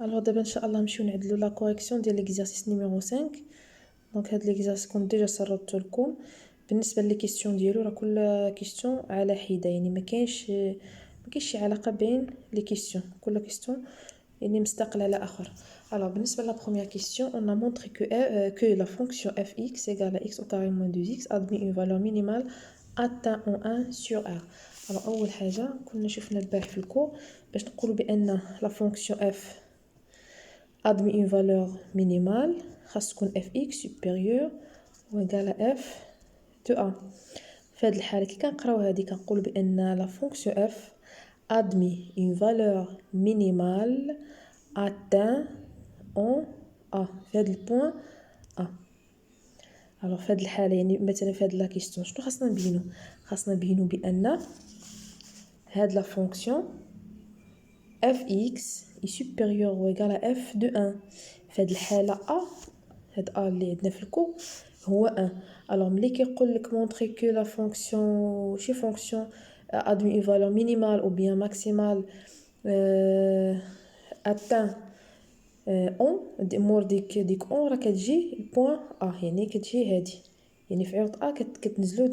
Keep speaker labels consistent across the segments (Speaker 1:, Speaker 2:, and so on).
Speaker 1: Alors d'abord inchallah نمشيو نعدلو la correction ديال l'exercice numéro 5. دونك هاد l'exercice كنت ديجا سربته لكم. بالنسبه لي كيستيون ديالو راه كل كيستيون على حده، يعني ما كاينش شي علاقه بين لي كيستيون، كل كيستيون يعني مستقل على اخر. Alors بالنسبه لا première question, on a montré que la fonction fx égale à x au carré moins 2x admet une valeur minimale atteint en 1 sur r. Alors اول حاجه كنا شفنا البارح في الكور باش نقولوا بان la fonction f admet une valeur minimale خاص تكون fx supérieur ou égal à f de a. في هذه الحاله كي كنقراو هذه كنقولوا بان la fonction f admet une valeur minimale atteint en a في هذا البوين a. alors في هذه الحاله يعني مثلا في هذه لا كيستيون شنو خاصنا نبينو بان هاد لا فونكسيون fx est supérieur ou égal à f de 1. في هذه الحاله a هاد a اللي عندنا في الكو هو 1. alors ملي كيقول لك montrer que la fonction شي fonction admet une valeur minimale ou bien maximale atteint اون مور ديك اون راه كتجي البوين ا، يعني كتجي هادي، يعني في عوض ا كتنزلوا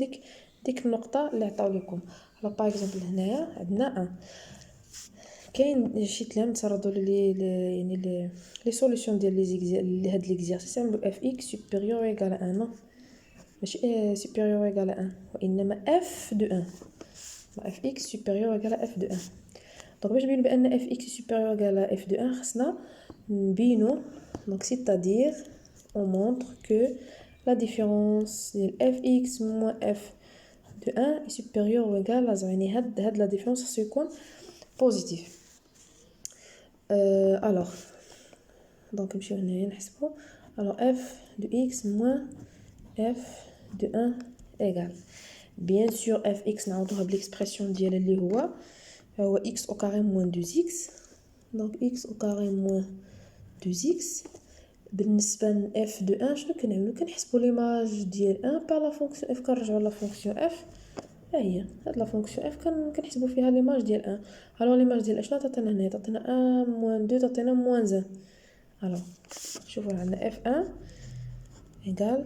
Speaker 1: ديك النقطه اللي عطاو لكم. على باغ اكزومبل هنايا عندنا ا كاين شي تلام تردوا يعني لي سوليوشن ديال لي هاد ليكزيرسيس عملوا اف اكس سوبيريور ايغال 1 نو ماشي سوبيريور ايغال 1 وانما اف دو 1 اف اكس سوبيريور ايغال اف دو 1. دونك باش نبينو بان اف اكس سوبيريور ايغال اف دو 1 خصنا نبينو donc c'est-à-dire on montre que la différence de fx moins f de 1 est supérieure ou égale à 0. يعني هاد la différence خصو يكون positif. alors donc نمشيو هنايا نحسبو. alors f de x moins f de 1 égale bien sûr fx نعوضوها بالexpression ديال اللي هو x au carré moins 2x. donc x au carré moins 2x بالنسبه ل f de 1 شنو كنعملو كنحسبوا ليماج ديال 1 par la fonction f كنرجعوا لا فونكسيون f. ها هي هاد لا فونكسيون f كنحسبوا فيها ليماج ديال 1. الوغ ليماج ديال شنو تعطينا هنا؟ تعطينا 1 موان 2 تعطينا موان 1. الوغ شوفوا عندنا f1 ايغال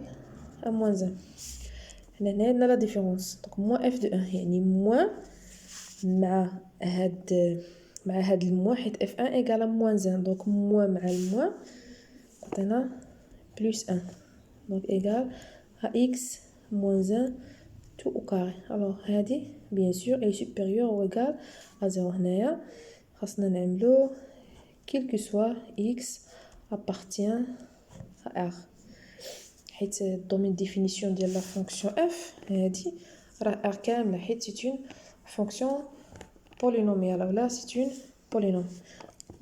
Speaker 1: 1 موان 1. هنا عندنا لا ديفيرونس دونك موان f de 1 يعني موان مع هاد الموان حيت f1 ايغال موان 1 دونك موان مع الموان عطينا بلس 1 دونك ايغال à x moins 1 tout au carré. alors هادي bien sûr est supérieur ou égal à 0. هنايا خاصنا نعملو quel que soit x appartient à r حيت الدومين ديفينيسيون ديال لا فونكسيون f هادي راه r كامله حيت c'est une fonction polynomiale ولا c'est une polynôme.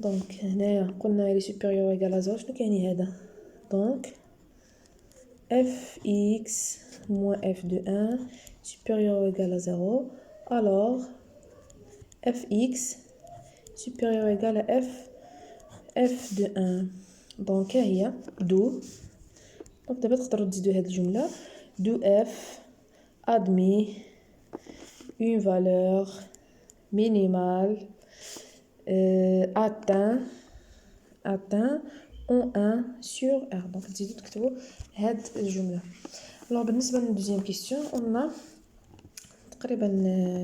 Speaker 1: donc هنايا قلنا est supérieur ou égal à 0 شنو كيعني هذا؟ donc fx moins f de 1 supérieur ou égal à 0, alors fx supérieur ou égal à f de 1. donc هي d'où donc دابا تقدروا تزيدوا هذه الجمله d'où f admet une valeur minimale atteint en 1 sur r. donc تزيدوا تكتبوا هاد الجمله. alors بالنسبه للدوزيام كيستيون قلنا تقريبا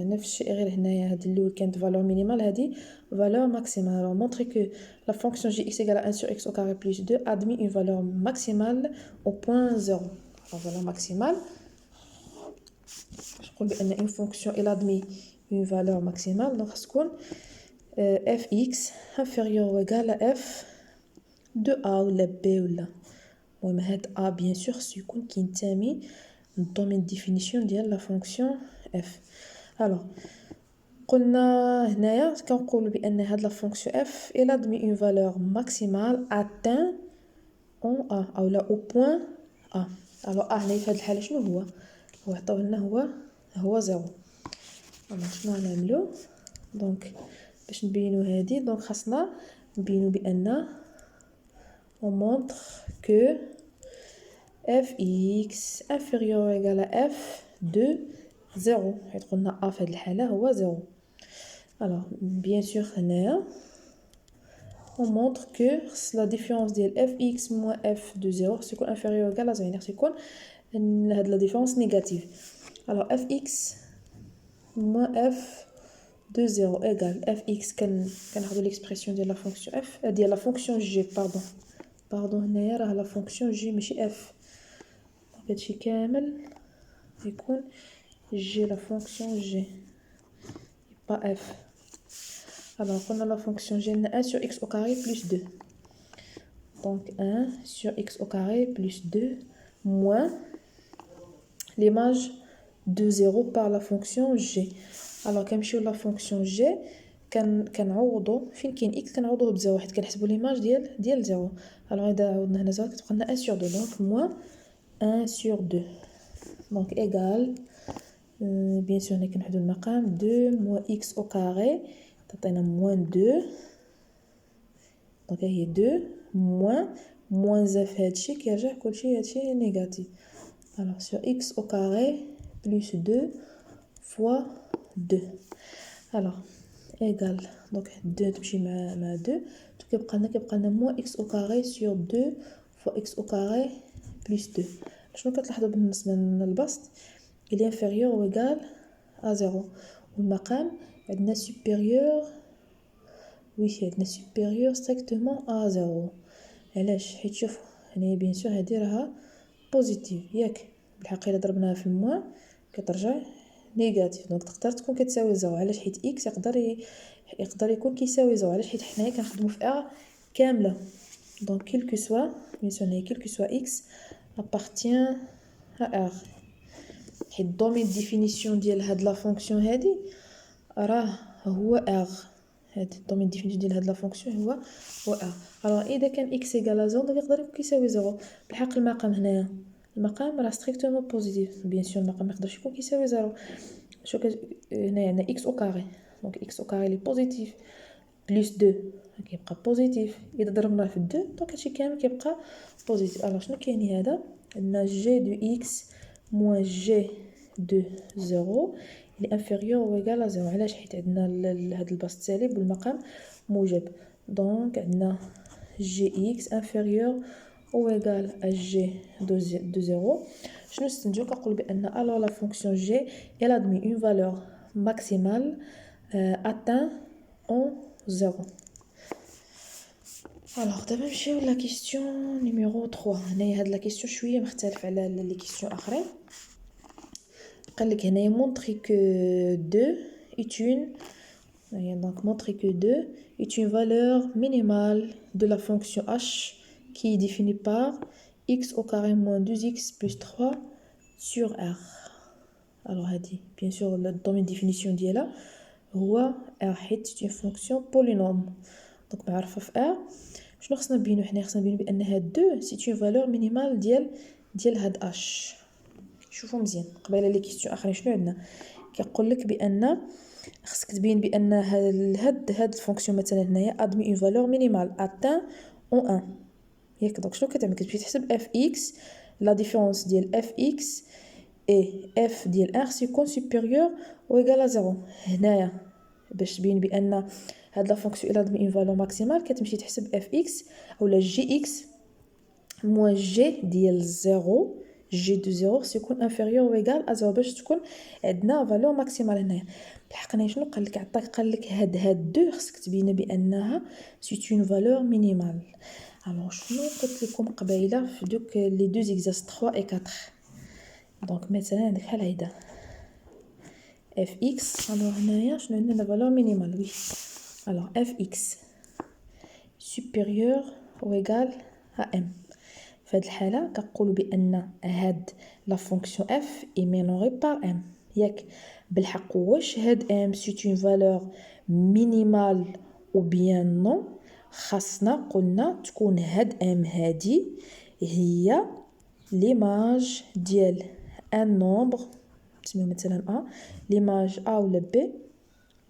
Speaker 1: نفس الشيء غير هنايا هاد الاول كانت فالور مينيمال هادي فالور ماكسيمال. alors montrer que la fonction gx égale à 1 sur x au carré plus 2 admet une valeur maximale au point 0. alors valeur maximale باش نقول بان une fonction elle admet une valeur maximale donc خاص تكون fx inférieur ou égal à f de a ولا b ولا المهم هاد a bien sûr خاصو يكون كينتمي للدومين ديفينيسيون ديال لا فونكسيون f. alors قلنا هنايا كنقولوا بان هاد لا فونكسيون f elle admet une valeur maximale atteint en a او لا au point a. alors a هنا في هاد الحاله شنو هو عطاوه لنا هو 0. alors شنو غنعملو دونك باش نبينو هادي دونك خاصنا نبينو بان on montre que fx inférieur ou égal à f de 0 حيت قلنا a في هاد الحاله هو 0. alors bien sûr هنايا on montre que la différence de fx moins f de 0 c'est inférieur ou égal à 0 c'est quoi la différence négative alors fx moins f de 0 égale fx كناخذوا l'expression de la fonction f de la fonction g pardon هنايا راه la fonction g ماشي f هادشي كامل يكون g la fonction g pas f alors on a la fonction g 1 sur x au carré plus 2 donc 1 sur x au carré plus 2 moins l'image de 0 par la fonction g alors كنمشيو la fonction g كنعوضوا فين كاين x كنعوضوه بزيرو حيت كنحسبوا ليماج ديال 0 alors اذا عوضنا هنا 0 كتبقى لنا 1 sur 2 donc moins 1 sur 2 donc égal bien sûr هنا كنحدوا المقام 2 moins x au carré تعطينا moins 2 donc هي 2 moins f هادشي كيرجع كلشي هادشي négatif alors sur x au carré plus 2 fois 2 alors égal donc 2 تمشي مع 2 كيبقى لنا moins x au carré sur 2 fois x au carré plus 2 شنو كتلاحظوا بالنسبه للبسط il est inférieur ou égal à 0 والمقام عندنا supérieur oui عندنا supérieur strictement à 0 علاش حيت شوف هنا بيان سور هذه راها بوزيتيف ياك بالحق الا ضربناها في الموان كترجع نيجاتيف دونك تقدر تكون كتساوي 0 علاش حيت x يقدر يكون كيساوي 0 علاش حيت حنايا كنخدموا في ا كامله دونك كيل كو سوا بيان سور هنا كيل كو سوا x appartient à r حيت الدومين ديفينيسيون ديال هاد لا فونكسيون هادي راه هو r هاد الدومين ديفينيسيون ديال هاد لا فونكسيون هو r alors اذا كان x égale à 0 دونك يقدر يكون كيساوي 0 بالحق المقام هنايا المقام راه ستريكتومون بوزيتيف بيان سور المقام ما يقدرش يكون كيساوي 0 شو هنايا عندنا x au carré دونك x au carré لي بوزيتيف بلس 2 كيبقى بوزيتيف اذا ضربناه في 2 دونك هادشي كامل كيبقى بوزيتيف alors شنو كاين هذا عندنا g de x moins g de 0 il est inférieur ou égal à 0 علاش حيت عندنا هذا البسط سالب والمقام موجب دونك عندنا gx inférieur ou égal à g de 0 شنو نستنتجو كنقول بان alors la fonction g elle admet une valeur maximale atteint en 0 alors دابا نمشيو لا كيسيون نيميرو 3 هنايا هاد لا كيسيون شويه مختلف على لي كيسيون اخرين قال لك هنايا montrer que 2 est une donc montrer que 2 est une valeur minimale de la fonction h qui est définie par x au carré moins 2x plus 3 sur r alors هادي bien sûr le domaine de définition ديالها هو r حيت c'est une fonction polynôme donc معرفه في r شنو خصنا نبينو حنا خصنا نبينو بان هاد 2 سي اون فالور مينيمال ديال هاد اش شوفوا مزيان قبيله لي كيسيون اخرين شنو عندنا كيقول لك بان خصك تبين بان هاد الفونكسيون مثلا هنايا ادمي اون فالور مينيمال اتان اون 1 ياك دونك شنو كتعمل كتمشي تحسب اف اكس لا ديفيرونس ديال اف اكس اي اف ديال ار سيكون سوبيريور او ايغال 0 هنايا باش تبين بان هاد لا فونكسيون الا ادمي اون فالور ماكسيمال كتمشي تحسب اف اكس اولا جي اكس موان جي ديال 0 جي دو 0 سيكون انفيريور او ايغال ا 0 باش تكون عندنا فالور ماكسيمال هنايا بالحق هنا شنو قال لك عطاك قال لك هاد 2 خصك تبين بانها سي اون فالور مينيمال alors شنو قلت لكم قبيله في دوك لي دو زيكزاس 3 و 4 دونك مثلا عندك بحال هيدا اف اكس alors هنايا شنو عندنا لا فالور مينيمال وي alors اف اكس supérieur ou égal à m في هاد الحاله كنقولوا بان هاد لا فونكسيون اف اي مينوري بار ام ياك بالحق واش هاد ام سي اون فالور مينيمال او بيان نو خاصنا قلنا تكون هاد ام هادي هي ليماج ديال ان نومبر نسميو مثلا ا ليماج ا ولا بي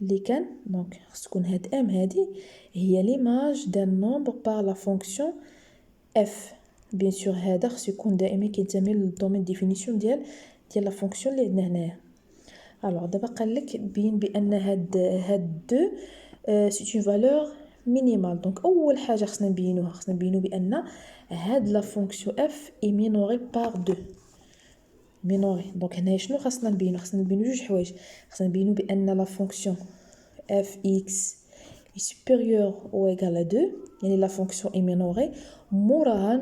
Speaker 1: اللي كان دونك خص تكون هاد ام هادي هي ليماج دان نومبر بار لا فونكسيون اف بيان سور هذا خص يكون دائما كينتمي للدومين ديفينيسيون ديال لا فونكسيون اللي عندنا هنايا الوغ دابا قال لك بين بان هاد 2 سي اون فالور مينيمال. دونك اول حاجه خصنا نبينو بان هاد لا فونكسيون اف اي مينوري بار 2 مينوري. دونك هنا شنو خصنا نبينو جوج حوايج. خصنا نبينو بان لا فونكسيون اف اكس اي سوبيريور او ايغال ا 2 يعني لا فونكسيون اي مينوري. موراها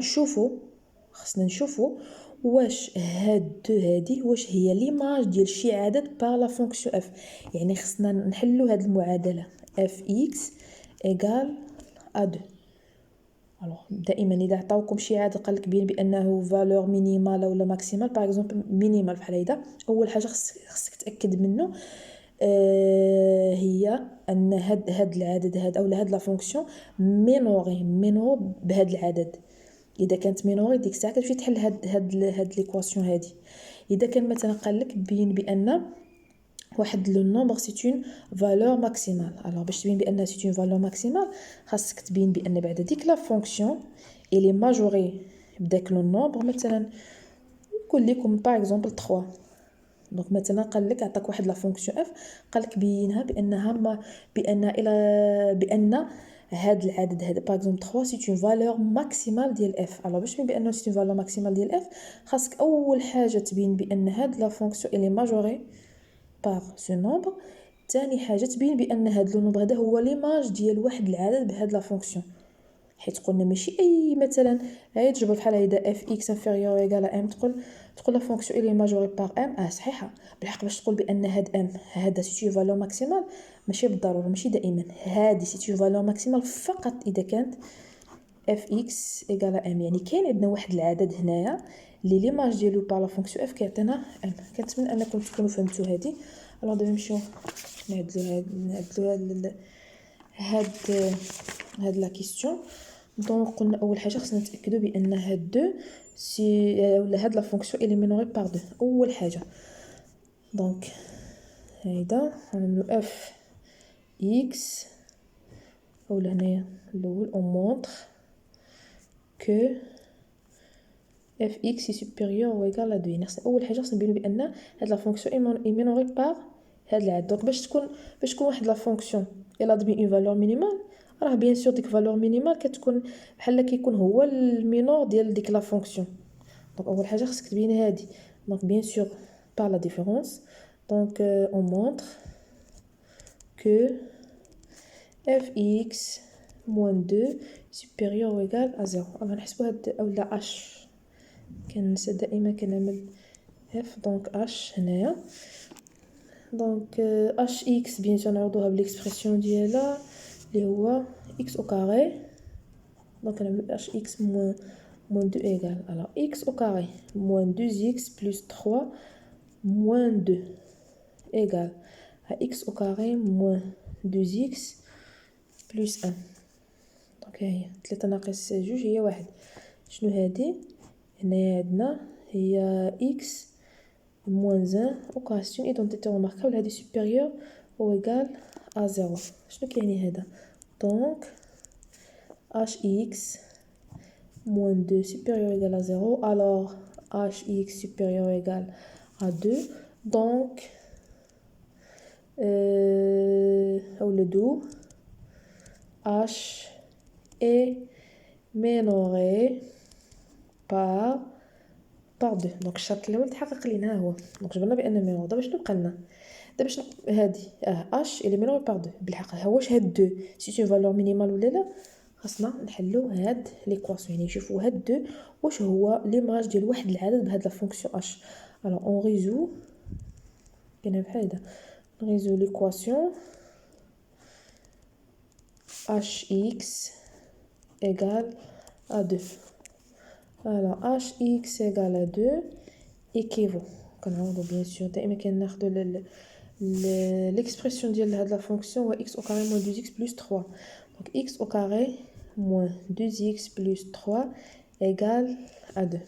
Speaker 1: خصنا نشوفو واش هاد 2 هادي واش هي ليماج ديال شي عدد بار لا فونكسيون اف. يعني خصنا نحلو هاد المعادله اف اكس ايغال ا 2. الوغ دائما اذا عطاوكم شي عدد قالك بين بانه فالور مينيمال ولا ماكسيمال باغ اكزومبل مينيمال بحال هيدا، اول حاجه خصك تاكد منه هي ان هاد العدد هذا اولا هاد لا فونكسيون مينوري بهاد العدد. اذا كانت مينوري ديك الساعه كتمشي تحل هاد ليكواسيون هادي. اذا كان مثلا قالك بين بان واحد لو نومبر سي اون فالور ماكسيمال. الوغ باش تبين بان سي اون فالور ماكسيمال خاصك تبين بان بعد ديك لا فونكسيون الي ماجوري بداك لو نومبر. مثلا نقول لكم باغ اكزومبل 3. دونك مثلا قال لك عطاك واحد لا فونكسيون اف قالك بينها بان هاد العدد هذا باغ اكزومبل 3 سي اون فالور ماكسيمال ديال اف. الوغ باش تبين بان سي اون فالور ماكسيمال ديال اف خاصك اول حاجه تبين بان هاد لا فونكسيون الي ماجوري بار سو نومبر. ثاني حاجه تبين بان هاد لو نومبر هذا هو ليماج ديال واحد العدد بهاد لا فونكسيون. حيت قلنا ماشي اي مثلا تجبر بحال هيدا اف اكس انفيريور ايغال ام تقول لا فونكسيون الي ماجوري بار ام. صحيحه بالحق باش تقول بان هاد ام هذا سي فالور ماكسيمال ماشي بالضروره ماشي دائما. هذه سي فالور ماكسيمال فقط اذا كانت اف اكس ايغال ام. يعني كاين عندنا واحد العدد هنايا اللي ليماج ديالو بار لا فونكسيون اف كيعطينا ام. كنتمنى انكم تكونوا فهمتوا هذه. الوغ دابا نمشيو نعدلو هاد لا كيستيون. دونك قلنا اول حاجه خصنا نتاكدوا بان هاد دو ولا هاد لا فونكسيون الي مينوري بار 2 اول حاجه. دونك هيدا نعملو اف اكس اولا هنايا الاول اون مونطر كو اف اكس سوبيريور او ايغال ا 2. يعني اول حاجه خصنا نبينو بان هاد لا فونكسيون اي مينوري بار هاد العدد. دونك باش تكون واحد لا فونكسيون الا ادمي اون فالور مينيمال راه بيان سور ديك فالور مينيمال كتكون بحال كيكون هو المينور ديال ديك لا فونكسيون. دونك اول حاجه خصك تبين هادي. دونك بيان سور par la différence. Donc on montre que fx moins 2 supérieur ou égal à 0. alors نحسبوا هاد اولا h كننسى دائما كنعمل f. دونك h هنايا دونك hx بيان سور نعوضوها بالاكسبرسيون ديالها اللي هو x au carré. دونك نعملو hx moins 2 égale alors x au carré moins 2x plus 3 moins 2 égale à x au carré moins 2x plus 1. دونك هي 3 ناقص 2 هي 1. شنو هادي هنايا عندنا هي x moins 1 au carré. c'est une identité remarquable هادي supérieure ou égale à 0. شنو كيعني هذا؟ دونك hx moins 2 supérieur ou égal à 0 alors hx supérieur ou égal à 2. donc ou le do h est minoré par 2. دونك الشرط الاول تحقق لينا هو. دونك جبنا بان مينور. دابا شنو بقى لنا؟ دابا شنو هادي h اللي مينور بار 2 بالحق واش هاد 2 سي اون فالور مينيمال ولا لا؟ خاصنا نحلو هاد ليكواسيون يعني نشوفوا هاد 2 واش هو ليماج ديال واحد العدد بهاد لا فونكسيون h. alors on résout كاينه بحال هدا نريزو ليكواسيون hx égale à 2. alors hx égale à 2 équivaut كنعوضو بيان سور دائما كناخدو l'expression ديال هاد لا فونكسيون هو x au carré moins 2x plus 3. donc x au carré moins 2x plus 3 égale à 2.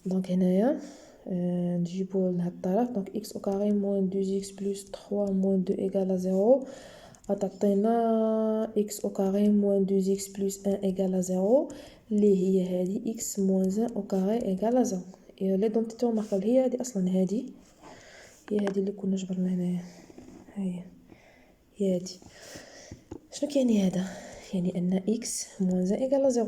Speaker 1: donc هنايا نجيبو لهاد الطرف. donc x au carré moins 2x plus 3 moins 2 égale à 0 غتعطينا x au carré moins 2x plus 1 égale à 0 اللي هي هذه x moins 1 au carré égale à 0. et l'identité remarquable هي هذه اصلا هذه اللي كنا جبرنا هنايا هي هذه. شنو كيعني هذا؟ يعني ان x moins 1 égale à 0،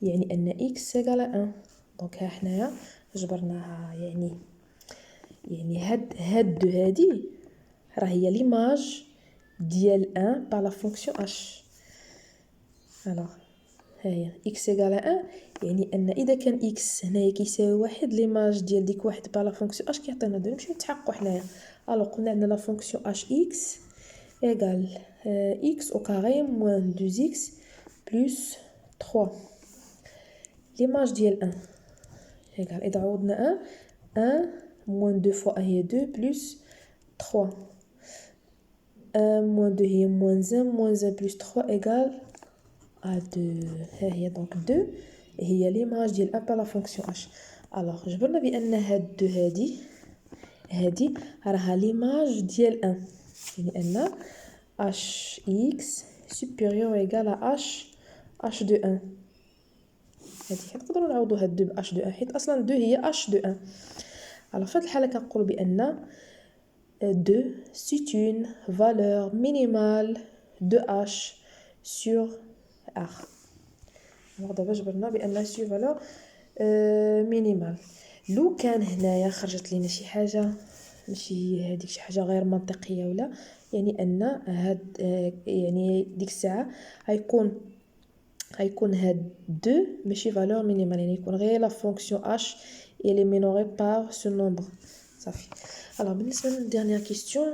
Speaker 1: يعني ان x égale à 1. دونك ها حنايا جبرناها، يعني هاد دو هادي راه هي ليماج ديال 1 par la fonction h. alors ها هي x égale à 1، يعني ان اذا كان x هنايا كيساوي واحد ليماج ديال ديك واحد par la fonction h كيعطينا 2. نمشيو نتحققوا حنايا. الوغ قلنا عندنا la fonction hx égale x au carré moins 2x plus 3. l'image ديال 1 égale إذا عوضنا 1 moins 2 fois 1 هي 2 plus 3. 1 moins 2 هي moins 1 moins 1 plus 3 égale à 2. ها هي donc 2 هي l'image ديال 1 par la fonction h. alors جبرنا بأن هاد 2 هادي راها l'image ديال 1، يعني أن hx supérieur ou égal à h de 1. هادي نقدروا نعوضوا هاد 2 ب h de 1 حيت اصلا 2 هي h de 1. alors في هاد الحاله كنقولوا بان 2 c'est une valeur minimale de h sur r. alors دابا جبرنا بان سي فالور مينيمال. لو كان هنايا خرجت لينا شي حاجه ماشي هذيك شي حاجه غير منطقيه ولا، يعني ان هاد يعني ديك الساعه غيكون هاد 2 ماشي فالور مينيمال، يعني يكون غير لا فونكسيون h elle est minorée par ce nombre صافي. alors بالنسبه للديرنيير كيستيون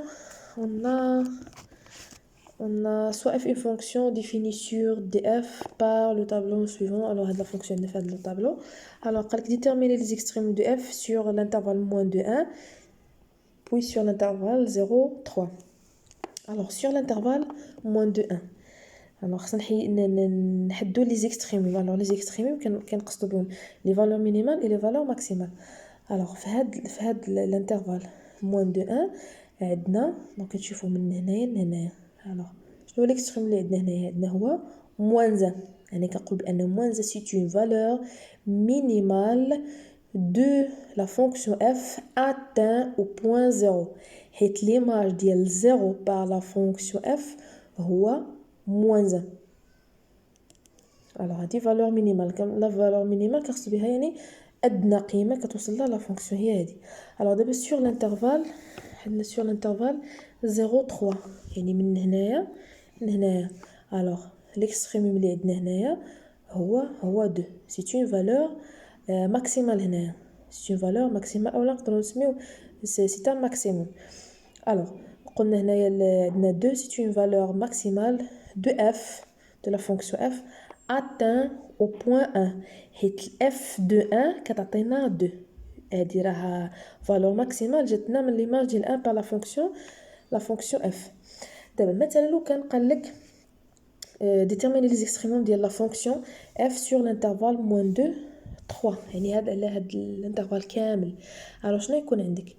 Speaker 1: on a soit f une fonction définie sur df par le tableau suivant. alors هاد la fonction اللي في هاد le tableau. alors قالك déterminer les extrêmes de f sur l'intervalle moins de 1 puis sur l'intervalle 0 3. alors sur l'intervalle moins de 1 alors خصنا نحدو لي زيكستريم. alors لي زيكستريم كنقصدوا بهم لي فالور مينيمال اي لي فالور ماكسيمال. alors في هاد الانترفال موان دو 1 عندنا دونك كتشوفوا من هنايا لهنايا. alors شنو هو ليكستريم اللي عندنا هنايا؟ عندنا هو موان 1، يعني كنقول بان موان 1 سي اون فالور مينيمال دو لا فونكسيون f atteint au point 0 حيت ليماج ديال 0 par la fonction f هو moins 1. alors هذه valeur minimale. لا valeur minimale كنقصد بها يعني ادنى قيمه كتوصل لها لا فونكسيون هي هذه. alors دابا sur l'intervalle عندنا sur l'intervalle 0 3 يعني من هنايا لهنايا. alors l'extrémum اللي عندنا هنايا هو 2 c'est une valeur maximale. هنايا c'est une valeur maximale اولا نقدروا نسميو c'est un maximum. alors قلنا هنايا عندنا 2 c'est une valeur maximale de f de la fonction f atteint au point 1 حيت f de 1 كتعطينا 2. هادي راها فالور ماكسيمال جاتنا من ليماج ديال 1 par la fonction f. دابا مثلا لو كان قال لك déterminer les extrémums ديال la fonction f sur l'intervalle moins 2 3، يعني هذا على هاد الانترفال كامل. alors شنو يكون عندك؟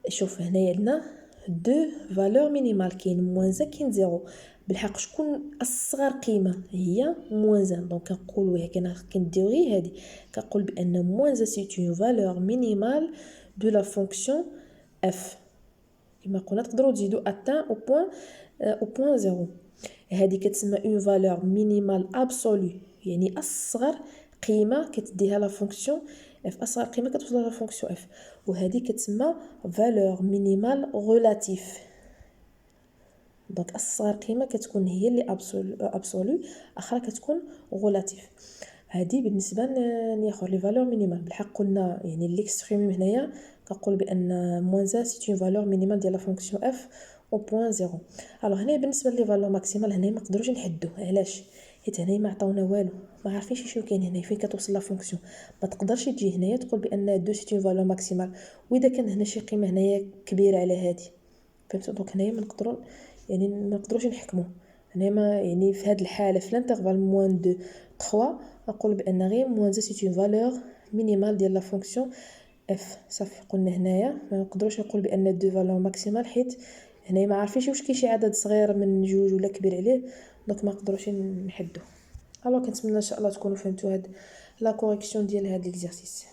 Speaker 1: شوف هنايا عندنا 2 فالور مينيمال، كاين موان 1 كاين 0. بالحق شكون اصغر قيمه؟ هي موان 1. دونك كنقولوا كنديو غير هذه، كنقول بان موان 1 سي اون فالور مينيمال دو لا فونكسيون اف. كما قلنا تقدروا تزيدوا اتان او بوين 0. هذه كتسمى اون فالور مينيمال ابسولو، يعني اصغر قيمه كتديها لا فونكسيون اف، اصغر قيمه كتوصل لها فونكسيون اف. وهذه كتسمى فالور مينيمال ريلاتيف. دونك اصغر قيمه كتكون هي اللي ابسولو، اخرى كتكون ريلاتيف. هذه بالنسبه ناخذ لي فالور مينيمال. بالحق قلنا يعني ليكستريم هنايا كنقول بان موان 1 سي اون فالور مينيمال ديال لا فونكسيون اف او بوين 0. الوغ هنا بالنسبه لي فالور ماكسيمال هنا ما نقدروش نحدوه. علاش؟ حيت هنا ما عطاونا والو، ما عارفينش شنو كاين هنا فين كتوصل لا فونكسيون. ما تقدرش تجي هنايا تقول بان 2 سي اون فالور ماكسيمال واذا كان هنا شي قيمه هنايا كبيره على هذه. فهمتوا؟ دونك هنايا ما نقدروش نحكموا هنا. ما يعني في هذه الحاله في الانترفال موان 2 3 نقول بان غير موان 1 سي اون فالور مينيمال ديال لا فونكسيون اف. صافي قلنا هنايا ما نقدروش نقول بان 2 فالور ماكسيمال حيت هنايا ما عارفينش واش كاين شي عدد صغير من 2 ولا كبير عليه، دونك ما نقدروش نحدوه. الوغ كنتمنى ان شاء الله تكونوا فهمتوا هاد لا كوريكسيون ديال هاد ليكزارسيس.